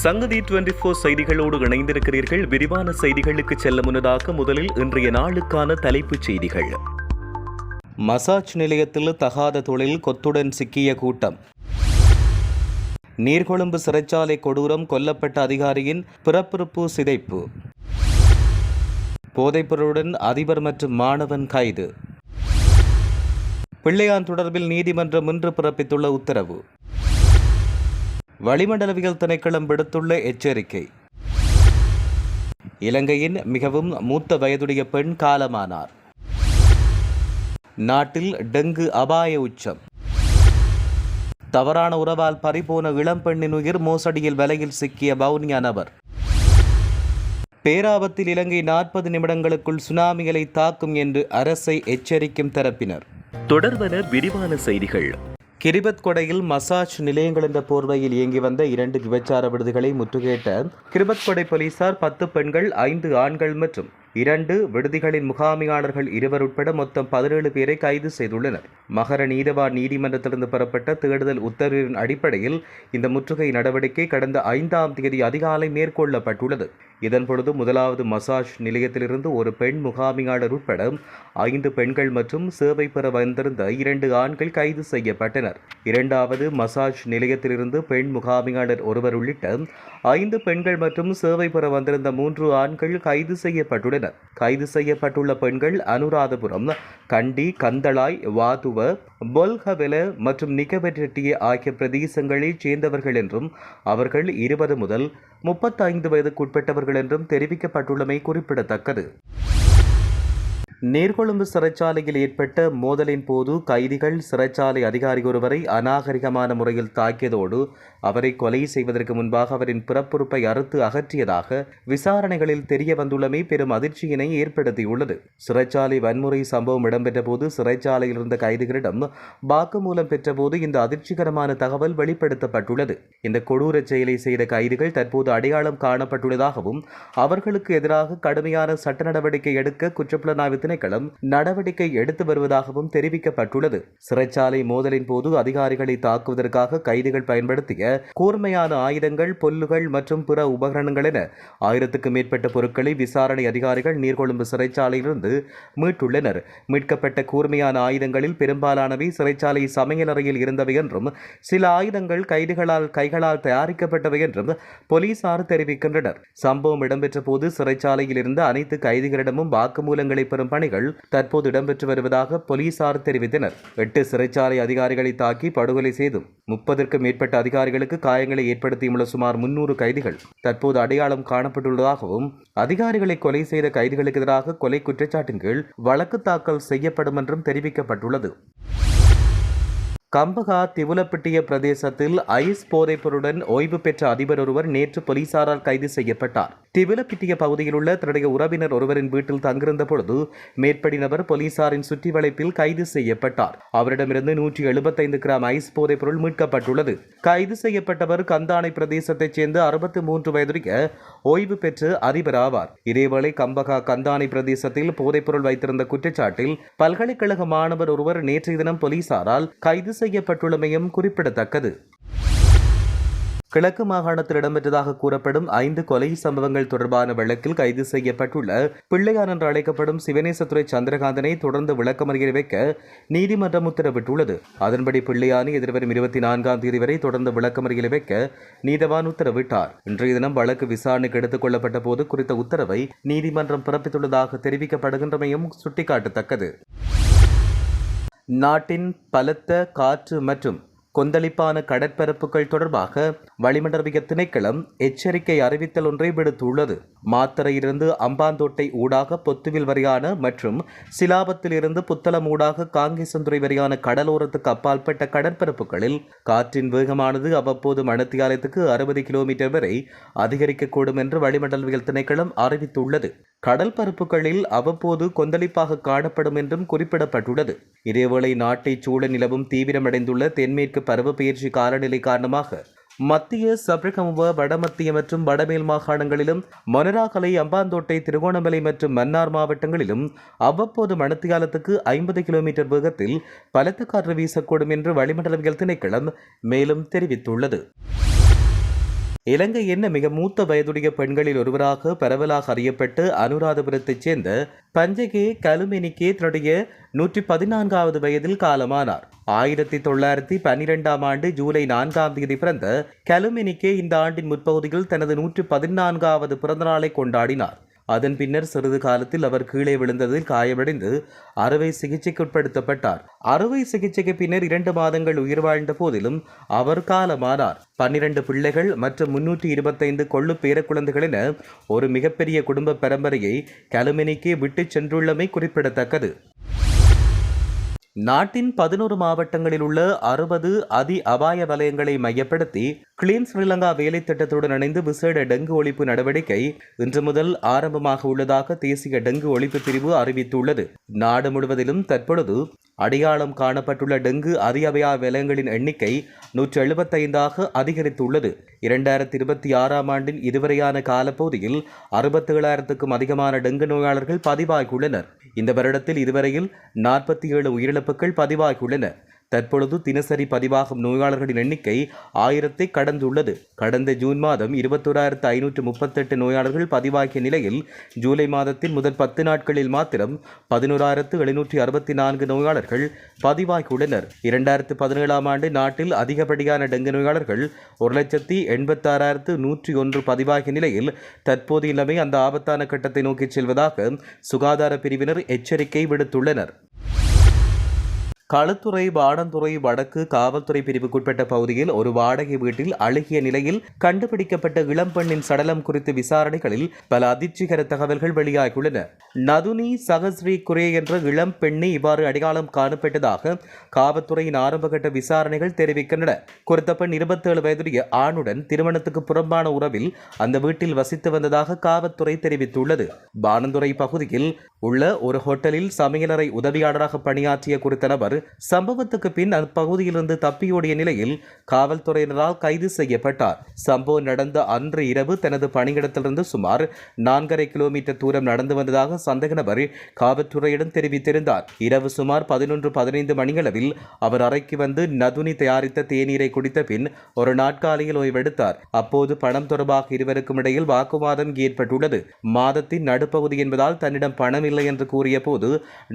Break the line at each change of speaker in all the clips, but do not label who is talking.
சங்கதி 24 செய்திகளோடு இணைந்திருக்கிறீர்கள். விரிவான செய்திகளுக்கு செல்ல முன்னதாக முதலில் இன்றைய நாளுக்கான தலைப்புச் செய்திகள். மசாஜ் நிலையத்தில் தகாத தொழில் கொத்துடன் சிக்கிய கூட்டம். நீர்கொழும்பு சிறைச்சாலை கொடூரம், கொல்லப்பட்ட அதிகாரியின் பிறப்புறுப்பு சிதைப்பு. போதைப்பொருளுடன் அதிபர் மற்றும் மாணவன் கைது. பிள்ளையான் தொடர்பில் நீதிமன்றம் இன்று பிறப்பித்துள்ள உத்தரவு. வளிமண்டலவியல் திணைக்களம் விடுத்துள்ள எச்சரிக்கை. இலங்கையின் மிகவும் மூத்த வயதுடைய பெண் காலமானார். நாட்டில் டெங்கு அபாய உச்சம். தவறான உறவால் பறிபோன இளம்பெண்ணின் உயிர் மோசடியில் வலையில் சிக்கிய வவுனியா நபர். பேராபத்தில் இலங்கை 40 நிமிடங்களுக்குள் சுனாமி அலை தாக்கும் என்று அரசை எச்சரிக்கும் தரப்பினர். தொடர்வன விரிவான செய்திகள். கிரிபத் கொடையில் மசாஜ் நிலையங்கள் என்ற போர்வையில் இயங்கி வந்த 2 விபச்சார விடுதிகளை முற்றுகையிட்ட கிரிபத் கொடை போலீசார் 10 பெண்கள் 5 ஆண்கள் மற்றும் 2 விடுதிகளின் முகாமியாளர்கள் 2 உட்பட மொத்தம் 17 பேரை கைது செய்துள்ளனர். மகர நீதவான் நீதிமன்றத்திலிருந்து பெறப்பட்ட தேடுதல் உத்தரவின் அடிப்படையில் இந்த முற்றுகை நடவடிக்கை கடந்த 5ஆம் தேதி அதிகாலை மேற்கொள்ளப்பட்டுள்ளது. இதன்பொழுது முதலாவது மசாஜ் நிலையத்திலிருந்து ஒரு பெண் முகாமியாளர் உட்பட 5 பெண்கள் மற்றும் சேவை பெற வந்திருந்த 2 ஆண்கள் கைது செய்யப்பட்டனர். இரண்டாவது மசாஜ் நிலையத்திலிருந்து பெண் முகாமியாளர் ஒருவர் உள்ளிட்ட 5 பெண்கள் மற்றும் சேவை பெற வந்திருந்த 3 ஆண்கள் கைது செய்யப்பட்டுள்ளனர். கைது செய்யப்பட்டுள்ள பெண்கள் அனுராதபுரம், கண்டி, கந்தளாய், வாதுவ, பொல்கவெல மற்றும் நிகவெட்டிய ஆகிய பிரதேசங்களைச் சேர்ந்தவர்கள் என்றும் அவர்கள் 20 முதல் 35 வயதுக்குட்பட்டவர்கள் என்றும் தெரிவிக்கப்பட்டுள்ளமை குறிப்பிடத்தக்கது. நீர்கொழும்பு சிறைச்சாலையில் ஏற்பட்ட மோதலின் போது கைதிகள் சிறைச்சாலை அதிகாரி ஒருவரை அநாகரிகமான முறையில் தாக்கியதோடு அவரை கொலை செய்வதற்கு முன்பாக அவரின் பிறப்புறுப்பை அறுத்து அகற்றியதாக விசாரணைகளில் தெரிய வந்துள்ளமை பெரும் அதிர்ச்சியினை ஏற்படுத்தியுள்ளது. சிறைச்சாலை வன்முறை சம்பவம் இடம்பெற்ற போது சிறைச்சாலையில் இருந்த கைதிகளிடம் வாக்குமூலம் பெற்றபோது இந்த அதிர்ச்சிகரமான தகவல் வெளிப்படுத்தப்பட்டுள்ளது. இந்த கொடூர செயலை செய்த கைதிகள் தற்போது அடையாளம் காணப்பட்டுள்ளதாகவும் அவர்களுக்கு எதிராக கடுமையான சட்ட நடவடிக்கை எடுக்க குற்றப்புலனாய்வு திணைக்களம் நடவடிக்கை எடுத்து வருவதாகவும் தெரிவிக்கப்பட்டுள்ளது. சிறைச்சாலை மோதலின் போது அதிகாரிகளை தாக்குவதற்காக கைதிகள் பயன்படுத்திய கூர்மையான ஆயுதங்கள், பொல்லுகள் மற்றும் பிற உபகரணங்கள் என 1000க்கும் மேற்பட்ட பொருட்களை விசாரணை அதிகாரிகள் நீர்கொழும்பு சிறைச்சாலையிலிருந்து மீட்டுள்ளனர். மீட்கப்பட்ட கூர்மையான ஆயுதங்களில் பெரும்பாலானவை சிறைச்சாலை சமையலறையில் இருந்தவை என்றும் சில ஆயுதங்கள் கைகளால் தயாரிக்கப்பட்டவை என்றும் போலீசார் தெரிவிக்கின்றனர். சம்பவம் இடம்பெற்ற போது சிறைச்சாலையில் இருந்த அனைத்து கைதிகளிடமும் வாக்குமூலங்களை பெறும் பணிகள் தற்போது இடம்பெற்று வருவதாக போலீசார் தெரிவித்தனர். 8 சிறைச்சாலை அதிகாரிகளை தாக்கி படுகொலை செய்தும் 30க்கும் மேற்பட்ட அதிகாரிகளுக்கு காயங்களை ஏற்படுத்தியுள்ள சுமார் 300 கைதிகள் தற்போது அடையாளம் காணப்பட்டுள்ளதாகவும் அதிகாரிகளை கொலை செய்த கைதிகளுக்கு எதிராக கொலை குற்றச்சாட்டின் கீழ் வழக்கு தாக்கல் செய்யப்படும் என்றும் தெரிவிக்கப்பட்டுள்ளது. கம்பகா திவுலப்பிட்டிய பிரதேசத்தில் ஐஸ் போதைப்பொருளுடன் ஓய்வு பெற்ற அதிபர் ஒருவர் நேற்று போலீசாரால் கைது செய்யப்பட்டார். திவுலப்பிட்டிய பகுதியில் உள்ள தன்னுடைய உறவினர் ஒருவரின் வீட்டில் தங்கியிருந்த பொழுது மேற்படி நபர் போலீசாரின் சுற்றி வளைப்பில் கைது செய்யப்பட்டார். அவரிடமிருந்து 175 கிராம் ஐஸ் போதைப்பொருள் மீட்கப்பட்டுள்ளது. கைது செய்யப்பட்டவர் கந்தானை பிரதேசத்தைச் சேர்ந்த 63 வயதுடைய ஓய்வு பெற்ற அதிபர் ஆவார். இதேவேளை கம்பகா கந்தானை பிரதேசத்தில் போதைப்பொருள் வைத்திருந்த குற்றச்சாட்டில் பல்கலைக்கழக மாணவர் ஒருவர் நேற்றைய தினம் போலீசாரால் கைது செய்யப்பட்டுள்ளமையும் குறிப்பிடத்தக்கது. கிழக்கு மாகாணத்தில் இடம்பெற்றதாக கூறப்படும் 5 கொலை சம்பவங்கள் தொடர்பான வழக்கில் கைது செய்யப்பட்டுள்ள பிள்ளையான் என்று அழைக்கப்படும் சிவனேசத்துறை சந்திரகாந்தனை தொடர்ந்து விளக்கமறியல் வைக்க நீதிமன்றம் உத்தரவிட்டுள்ளது. அதன்படி பிள்ளையானை எதிர்வரும் 24ஆம் தேதி வரை தொடர்ந்து விளக்கமறியல் வைக்க நீதவான் உத்தரவிட்டார். இன்றைய தினம் வழக்கு விசாரணைக்கு எடுத்துக் கொள்ளப்பட்ட போது குறித்த உத்தரவை நீதிமன்றம் பிறப்பித்துள்ளதாக தெரிவிக்கப்படுகின்றமையும் சுட்டிக்காட்டத்தக்கது. நாட்டின் பலத்த காற்று மற்றும் கொந்தளிப்பான கடற்பரப்புகள் தொடர்பாக வளிமண்டலவியல் திணைக்களம் எச்சரிக்கை அறிவித்தல் ஒன்றை விடுத்துள்ளது. மாத்தறையிலிருந்து அம்பாந்தோட்டை ஊடாக பொத்துவில் வரையான மற்றும் சிலாபத்திலிருந்து புத்தளம் ஊடாக காங்கேசந்துறை வரையான கடலோரத்துக்கு அப்பாற்பட்ட கடற்பரப்புகளில் காற்றின் வேகமானது அவ்வப்போது மணித்தியாலத்துக்கு 60 கிலோமீட்டர் வரை அதிகரிக்கக்கூடும் என்று வளிமண்டலவியல் திணைக்களம் அறிவித்துள்ளது. கடல் பரப்புகளில் அவ்வப்போது கொந்தளிப்பாக காணப்படும் என்றும் குறிப்பிடப்பட்டுள்ளது. இதேவேளை நாட்டை சூழ நிலவும் தீவிரமடைந்துள்ள தென்மேற்கு பருவப்பெயர்ச்சி காலநிலை காரணமாக மத்திய சப்ரகமுவ, வடமத்திய மற்றும் வடமேல் மாகாணங்களிலும் மொனராகலை, அம்பாந்தோட்டை, திருகோணமலை மற்றும் மன்னார் மாவட்டங்களிலும் அவ்வப்போது மணித்தியாலத்துக்கு 50 கிலோமீட்டர் வேகத்தில் பலத்த காற்று வீசக்கூடும் என்று வளிமண்டலவியல் திணைக்களம் மேலும் தெரிவித்துள்ளது. இலங்கையின் மிக மூத்த வயதுடைய பெண்களில் ஒருவராக பரவலாக அறியப்பட்டு அனுராதபுரத்தைச் சேர்ந்த பஞ்சகே கலுமெனிக்கே தன்னுடைய 114வது வயதில் காலமானார். 1912ஆம் ஆண்டு ஜூலை 4ஆம் தேதி பிறந்த கலுமெனிக்கே இந்த ஆண்டின் முற்பகுதியில் தனது 114வது பிறந்த நாளை கொண்டாடினார். அதன் பின்னர் சிறிது காலத்தில் அவர் கீழே விழுந்ததில் காயமடைந்து அறுவை சிகிச்சைக்கு உட்படுத்தப்பட்டார். அறுவை சிகிச்சைக்கு பின்னர் 2 மாதங்கள் உயிர் வாழ்ந்த போதிலும் அவர் காலமானார். 12 பிள்ளைகள் மற்றும் 325 கொள்ளு பேர குழந்தைகள் என ஒரு மிகப்பெரிய குடும்ப பரம்பரையை கலுமெனிக்கே விட்டுச் சென்றுள்ளமை குறிப்பிடத்தக்கது. நாட்டின் 11 மாவட்டங்களில் உள்ள 60 அதி அபாய வலயங்களை மையப்படுத்தி கிளீன் ஸ்ரீலங்கா வேலை திட்டத்துடன் இணைந்து விசேட டெங்கு ஒழிப்பு நடவடிக்கை இன்று முதல் ஆரம்பமாக உள்ளதாக தேசிய டெங்கு ஒழிப்பு பிரிவு அறிவித்துள்ளது. நாடு முழுவதிலும் தற்பொழுது அடையாளம் காணப்பட்டுள்ள டெங்கு அதி அபாய வலயங்களின் எண்ணிக்கை 175ஆக அதிகரித்துள்ளது. 2026ஆம் ஆண்டின் இதுவரையான காலப்பகுதியில் 67,000க்கும் அதிகமான டெங்கு நோயாளர்கள் பதிவாகியுள்ளனர். இந்த வருடத்தில் இதுவரையில் 47 உயிரிழப்புகள் பதிவாகியுள்ளன. தற்பொழுது தினசரி பதிவாகும் நோயாளர்களின் எண்ணிக்கை 1000ஐ கடந்துள்ளது. கடந்த ஜூன் மாதம் 21,538 நோயாளர்கள் பதிவாகிய நிலையில் ஜூலை மாதத்தின் முதல் 10 நாட்களில் மாத்திரம் 11,764 நோயாளர்கள் பதிவாகியுள்ளனர். 2017ஆம் ஆண்டு நாட்டில் அதிகப்படியான டெங்கு நோயாளர்கள் 1,86,101 பதிவாகிய நிலையில் தற்போதைய நிலைமை அந்த ஆபத்தான கட்டத்தை நோக்கிச் செல்வதாக சுகாதார பிரிவினர் எச்சரிக்கை விடுத்துள்ளனர். களுத்துறை பாணந்துறை வடக்கு காவல்துறை பிரிவுக்குட்பட்ட பகுதியில் ஒரு வாடகை வீட்டில் அழுகிய நிலையில் கண்டுபிடிக்கப்பட்ட இளம்பெண்ணின் சடலம் குறித்து விசாரணைகளில் பல அதிர்ச்சிகர தகவல்கள் வெளியாகியுள்ளன. நதுனி சகஸ்ரீ குரே என்ற இளம் பெண்ணை இவ்வாறு அடையாளம் காணப்பட்டதாக காவல்துறையின் ஆரம்பகட்ட விசாரணைகள் தெரிவிக்கின்றன. குறித்த பெண் 27 வயதுடைய ஆணுடன் திருமணத்துக்கு புறம்பான உறவில் அந்த வீட்டில் வசித்து வந்ததாக காவல்துறை தெரிவித்துள்ளது. பாணந்துறை பகுதியில் உள்ள ஒரு ஹோட்டலில் சமையலறை உதவியாளராக பணியாற்றிய குறித்த நபர் சம்பவத்துக்கு பின் அப்பகுதியிலிருந்து தப்பியோடிய நிலையில் காவல்துறையினரால் கைது செய்யப்பட்டார். சம்பவம் நடந்த அன்று இரவு தனது பணியிடத்திலிருந்து சுமார் 4.5 கிலோமீட்டர் தூரம் நடந்து வந்ததாக சந்தேக நபர் காவல்துறையிடம் தெரிவித்திருந்தார். இரவு சுமார் 11:15 மணியளவில் அவர் அறைக்கு வந்து நதுனி தயாரித்த தேநீரை குடித்த பின் ஒரு நாட்காலியில் ஓய்வெடுத்தார். அப்போது பணம் தொடர்பாக இருவருக்கும் இடையில் வாக்குவாதம் ஏற்பட்டுள்ளது. மாதத்தின் நடுப்பகுதி என்பதால் தன்னிடம் பணம் இல்லை என்று கூறிய போது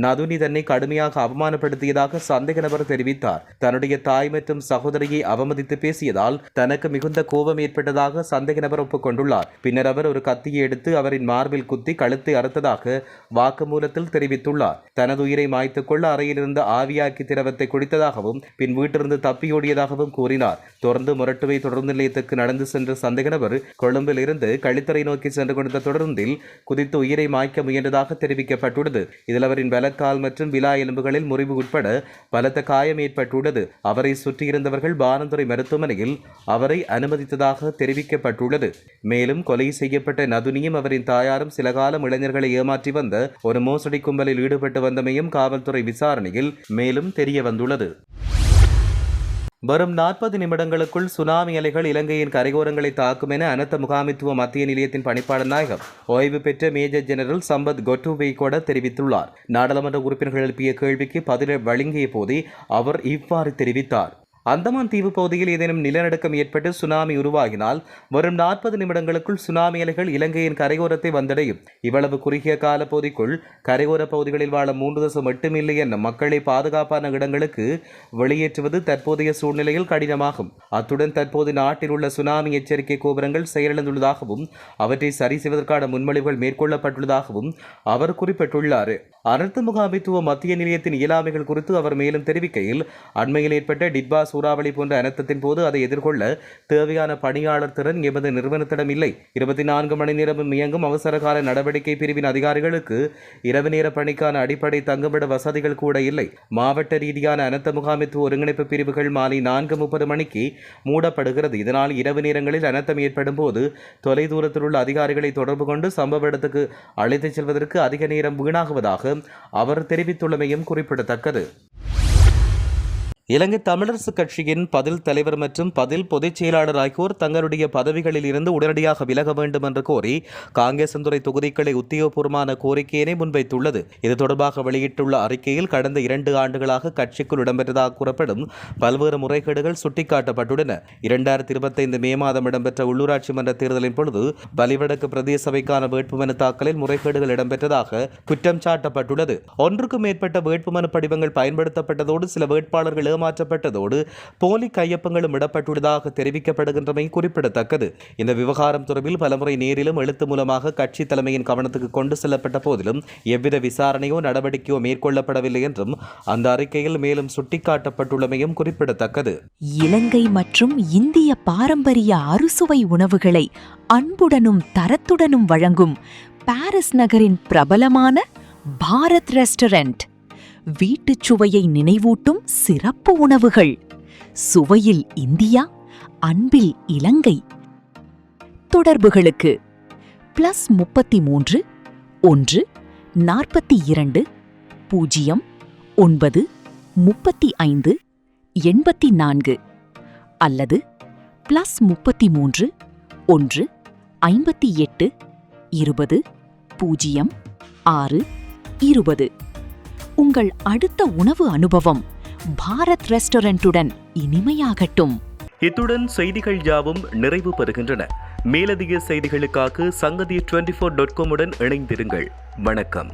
நதுனி தன்னை கடுமையாக அவமானப்படுத்தியதாக சந்தேக நபர் தெரிவித்தார். தன்னுடைய தாய் மற்றும் சகோதரியை அவமதித்து பேசியதால் தனக்கு மிகுந்த கோபம் ஏற்பட்டதாக சந்தேக நபர் ஒப்புக்கொண்டுள்ளார். பின்னர் அவர் ஒரு கத்தியை எடுத்து அவரின் மார்பில் குத்தி கழுத்தை அறுத்ததாக வாக்குமூலத்தில் தெரிவித்துள்ளார். தனது உயிரை மாய்த்துக் கொள்ள அறையில் இருந்த ஆவியாக்கி திரவத்தை குடித்ததாகவும் பின் வீட்டிலிருந்து தப்பியோடியதாகவும் கூறினார். தொடர்ந்து முரட்டுவை தொடர்ந்து நிலையத்துக்கு நடந்து சென்ற சந்தேக நபர் கொழும்பில் இருந்து களித்தறை நோக்கி சென்று கொண்ட தொடர்ந்தில் குதித்து உயிரை மாய்க்க முயன்றதாக தெரிவிக்கப்பட்டுள்ளது. இதில் அவரின் வலக்கால் மற்றும் விலா எலும்புகளில் முறிவு உட்பட பலத்த காயம் ஏற்பட்டுள்ளது. அவரை சுற்றியிருந்தவர்கள் பாணந்துறை மருத்துவமனையில் அவரை அனுமதித்ததாக தெரிவிக்கப்பட்டுள்ளது. மேலும் கொலை செய்யப்பட்ட நதுனியும் அவரின் தாயாரும் சில காலம் இளைஞர்களை ஏமாற்றி வந்த ஒரு மோசடி கும்பலில் ஈடுபட்டு வந்தமையும் காவல்துறை விசாரணையில் மேலும் தெரிய வந்துள்ளது. வரும் 40 நிமிடங்களுக்குள் சுனாமி அலைகள் இலங்கையின் கரையோரங்களை தாக்கும் என அனர்த்த முகாமைத்துவ மத்திய நிலையத்தின் பணிப்பாளர் நாயகம் ஓய்வு பெற்ற மேஜர் ஜெனரல் சம்பத் கொட்டுவேகொட தெரிவித்துள்ளார். நாடாளுமன்ற உறுப்பினர்கள் எழுப்பிய கேள்விக்கு பதில் வழங்கிய போதே அவர் இவ்வாறு தெரிவித்தார். அந்தமான் தீவு பகுதியில் ஏதேனும் நிலநடுக்கம் ஏற்பட்டு சுனாமி உருவாகினால் வரும் 40 நிமிடங்களுக்குள் சுனாமி அலைகள் இலங்கையின் கரையோரத்தை வந்தடையும். இவ்வளவு குறுகிய கால பகுதிக்குள் கரையோர பகுதிகளில் வாழும் 3.8 மில்லியன் மக்களை பாதுகாப்பான இடங்களுக்கு வெளியேற்றுவது தற்போதைய சூழ்நிலையில் கடினமாகும். அத்துடன் தற்போது நாட்டில் உள்ள சுனாமி எச்சரிக்கை கோபுரங்கள் செயலிழந்துள்ளதாகவும் அவற்றை சரி செய்வதற்கான முன்மொழிவுகள் மேற்கொள்ளப்பட்டுள்ளதாகவும் அவர் குறிப்பிட்டுள்ளார். அனர்த்த முகாமைத்துவ மத்திய நிலையத்தின் இயலாமைகள் குறித்து அவர் மேலும் தெரிவிக்கையில் அண்மையில் ஏற்பட்ட டிட்பா சூறாவளி போன்ற அனர்த்தத்தின் போது அதை எதிர்கொள்ள தேவையான பணியாளர் திறன் எமது நிறுவனத்திடம் இல்லை. 24 மணி நேரமும் இயங்கும் அவசரகால நடவடிக்கை பிரிவின் அதிகாரிகளுக்கு இரவு நேர பணிக்கான அடிப்படை தங்குமிட வசதிகள் கூட இல்லை. மாவட்ட ரீதியான அனர்த்த முகாமைத்துவ ஒருங்கிணைப்பு பிரிவுகள் மாலை 4:30 மணிக்கு மூடப்படுகிறது. இதனால் இரவு நேரங்களில் அனர்த்தம் ஏற்படும் போது தொலைதூரத்தில் உள்ள அதிகாரிகளை தொடர்பு கொண்டு சம்பவ இடத்துக்கு அழைத்துச் செல்வதற்கு அதிக நேரம் வீணாகுவதாக அவர் தெரிவித்துள்ளமையும் குறிப்பிடத்தக்கது. இலங்கை தமிழரசுக் கட்சியின் பதில் தலைவர் மற்றும் பதில் பொதுச் செயலாளர் ஆகியோர் தங்களுடைய பதவிகளில் இருந்து உடனடியாக விலக வேண்டும் என்று கோரி காங்கேசன்துறை தொகுதிகளை உத்தியோகபூர்வமான கோரிக்கையினை முன்வைத்துள்ளது. இது தொடர்பாக வெளியிட்டுள்ள அறிக்கையில் கடந்த 2 ஆண்டுகளாக கட்சிக்குள் இடம்பெற்றதாக கூறப்படும் பல்வேறு முறைகேடுகள் சுட்டிக்காட்டப்பட்டுள்ளன. 2025 மே மாதம் இடம்பெற்ற உள்ளூராட்சி மன்ற தேர்தலின் பொழுது வலிவடக்கு பிரதேச சபைக்கான வேட்புமனு தாக்கலில் முறைகேடுகள் இடம்பெற்றதாக குற்றம் சாட்டப்பட்டுள்ளது. 1க்கும் மேற்பட்ட வேட்புமனு படிவங்கள் பயன்படுத்தப்பட்டதோடு சில வேட்பாளர்கள் ஏமாற்றப்பட்டதோடு போலி கையொப்பங்களும் இடப்பட்டுள்ளதாக தெரிவிக்கப்படுகின்றமை குறிப்பிடத்தக்கது. இந்த விவகாரம் தொடர்பில் பலமுறை நேரிலும் எழுத்து மூலமாக கட்சி தலைமையின் கவனத்துக்கு கொண்டு செல்லப்பட்ட போதிலும் எவ்வித விசாரணையோ நடவடிக்கையோ மேற்கொள்ளப்படவில்லை என்றும் அந்த அறிக்கையில் மேலும் சுட்டிக்காட்டப்பட்டுள்ளமையும் குறிப்பிடத்தக்கது.
இலங்கை மற்றும் இந்திய பாரம்பரிய அறுசுவை உணவுகளை அன்புடனும் தரத்துடனும் வழங்கும் பாரிஸ் நகரின் பிரபலமான பாரத் ரெஸ்டாரண்ட். வீட்டுச் சுவையை நினைவூட்டும் சிறப்பு உணவுகள். சுவையில் இந்தியா, அன்பில் இலங்கை. தொடர்புகளுக்கு +33 1 42 09 35 84 அல்லது +33 1 58 20 06 20. உங்கள் அடுத்த உணவு அனுபவம் பாரத் ரெஸ்டாரண்ட்டுடன் இனிமையாகட்டும்.
இத்துடன் செய்திகள் யாவும் நிறைவு பெறுகின்றன. மேலதிக செய்திகளுக்காக சங்கதி24.com உடன் இணைந்திருங்கள். வணக்கம்.